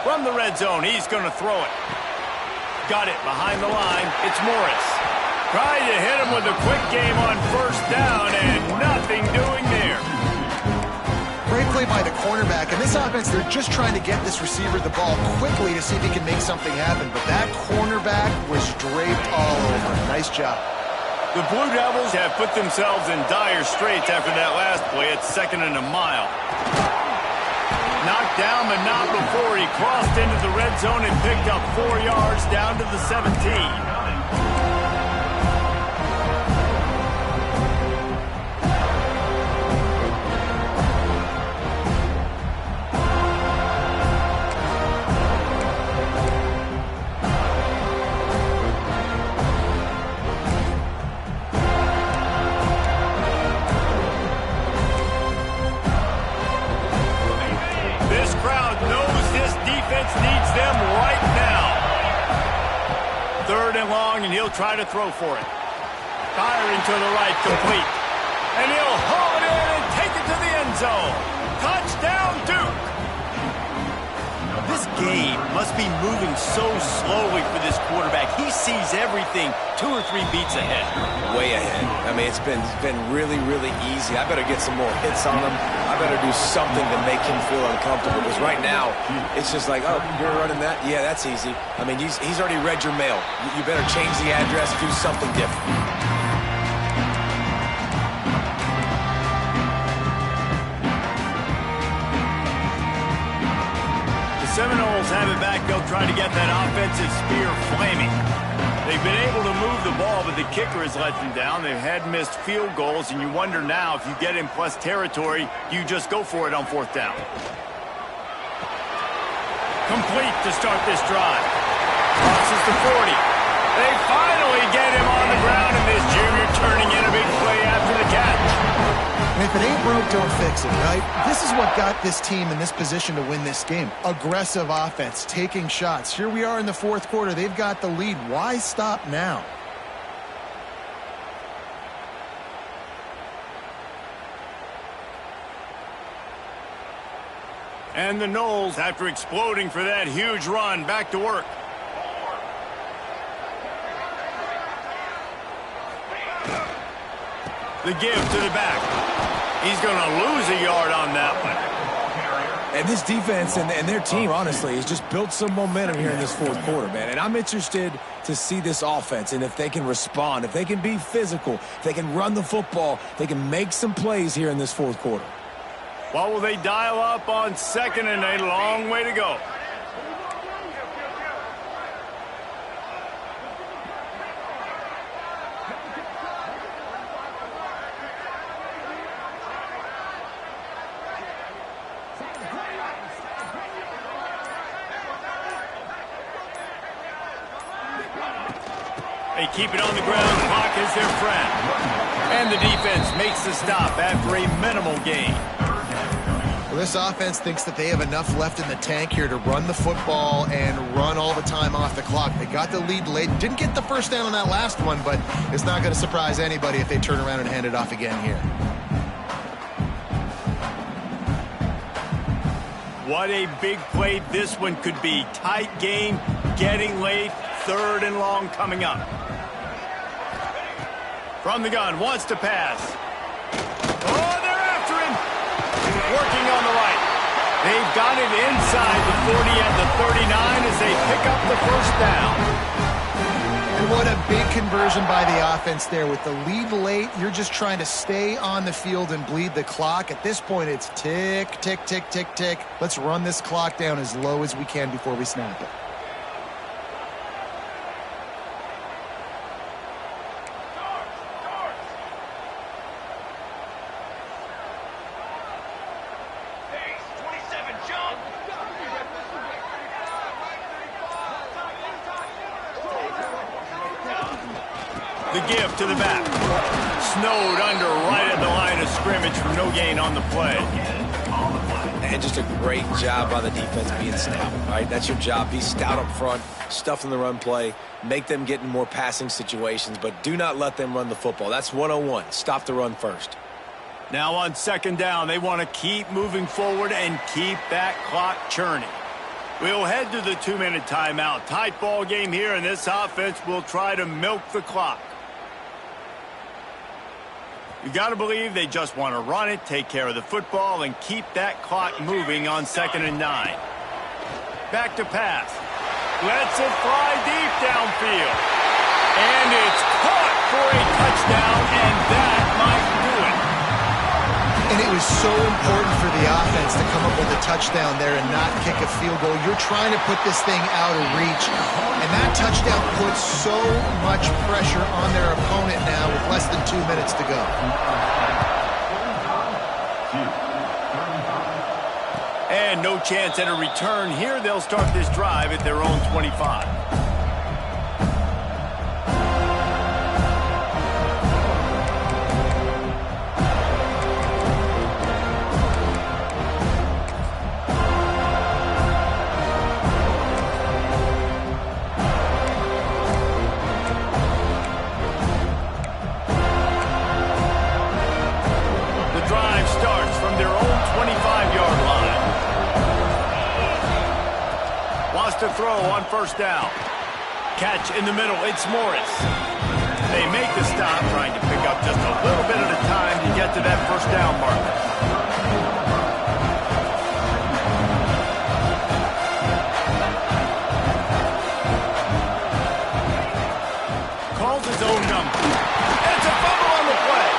From the red zone, he's going to throw it. Got it behind the line. It's Morris. Trying to hit him with a quick game on first down, and nothing doing there. Great play by the cornerback. In this offense, they're just trying to get this receiver the ball quickly to see if he can make something happen. But that cornerback was draped all over. Nice job. The Blue Devils have put themselves in dire straits after that last play at 2nd and a mile. Knocked down, but not before he crossed into the red zone and picked up 4 yards down to the 17. Needs them right now. 3rd and long, and he'll try to throw for it. Firing to the right, complete. And he'll haul it in and take it to the end zone. Touchdown, Duke. This game must be moving so slowly for this quarterback. He sees everything 2 or 3 beats ahead. Way ahead. I mean, it's been really, really easy. I better get some more hits on him. I better do something to make him feel uncomfortable, because right now, it's just like, oh, you're running that? Yeah, that's easy. I mean, he's already read your mail. You better change the address, do something different. Seminoles have it back. They'll try to get that offensive spear flaming. They've been able to move the ball, but the kicker has let them down. They've had missed field goals, and you wonder now, if you get in plus territory, do you just go for it on 4th down? Complete to start this drive. Crosses the 40. They finally get him on the ground, and this junior turning in a big play after the catch. And if it ain't broke, don't fix it, right? This is what got this team in this position to win this game. Aggressive offense, taking shots. Here we are in the 4th quarter. They've got the lead. Why stop now? And the Noles, after exploding for that huge run, back to work. The give to the back. He's going to lose a yard on that one. And this defense and their team, honestly, has just built some momentum here in this 4th quarter, man. And I'm interested to see this offense and if they can respond, if they can be physical, if they can run the football, they can make some plays here in this 4th quarter. What will they dial up on 2nd and a long way to go? They keep it on the ground. Clock is their friend. And the defense makes the stop after a minimal gain. Well, this offense thinks that they have enough left in the tank here to run the football and run all the time off the clock. They got the lead late. Didn't get the first down on that last one, but it's not going to surprise anybody if they turn around and hand it off again here. What a big play this one could be. Tight game, getting late, 3rd and long coming up. From the gun, wants to pass. Oh, they're after him. Working on the right. They've got it inside the 40 at the 39 as they pick up the first down. And what a big conversion by the offense there. With the lead late, you're just trying to stay on the field and bleed the clock. At this point, it's tick, tick, tick, tick, tick. Let's run this clock down as low as we can before we snap it. The give to the back. Snowed under right at the line of scrimmage for no gain on the play. And just a great job by the defense being stout, right? That's your job. Be stout up front, stuff in the run play, make them get in more passing situations, but do not let them run the football. That's 101. Stop the run first. Now on 2nd down, they want to keep moving forward and keep that clock churning. We'll head to the 2-minute timeout. Tight ball game here, and this offense will try to milk the clock. You got to believe they just want to run it, take care of the football, and keep that clock moving on 2nd and 9. Back to pass. Lets it fly deep downfield. And it's caught for a touchdown, and that might do it. And it was so important for the offense to come up with a touchdown there and not kick a field goal. You're trying to put this thing out of reach. And that touchdown puts so much pressure on their opponent now with less than 2 minutes to go. And no chance at a return here. They'll start this drive at their own 25. To throw on 1st down. Catch in the middle. It's Morris. They make the stop, trying to pick up just a little bit at a time to get to that 1st down marker. Calls his own number. It's a fumble on the play.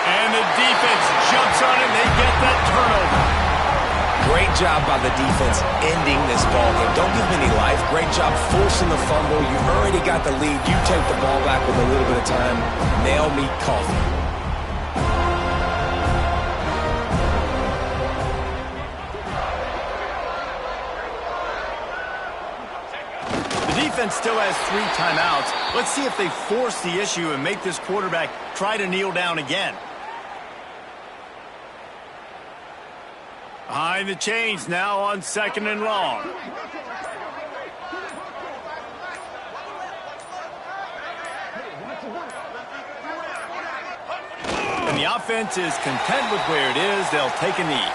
And the defense jumps on it. They get that turnover. Great job by the defense ending this ball game. Don't give them any life. Great job forcing the fumble. You've already got the lead. You take the ball back with a little bit of time. Nail meat coffee. The defense still has 3 timeouts. Let's see if they force the issue and make this quarterback try to kneel down again. Behind the chains now on 2nd and long. And the offense is content with where it is. They'll take a knee.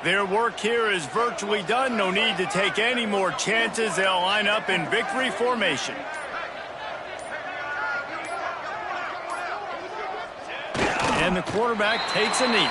Their work here is virtually done. No need to take any more chances. They'll line up in victory formation. And the quarterback takes a knee.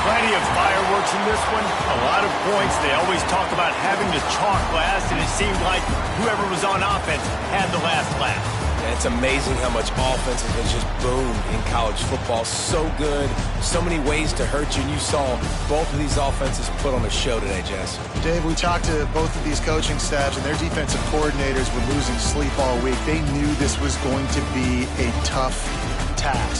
Plenty of fireworks in this one. A lot of points. They always talk about having the chalk last, and it seemed like whoever was on offense had the last laugh. It's amazing how much offense has just boomed in college football. So good. So many ways to hurt you. And you saw both of these offenses put on a show today, Jess. Dave, we talked to both of these coaching staffs, and their defensive coordinators were losing sleep all week. They knew this was going to be a tough task.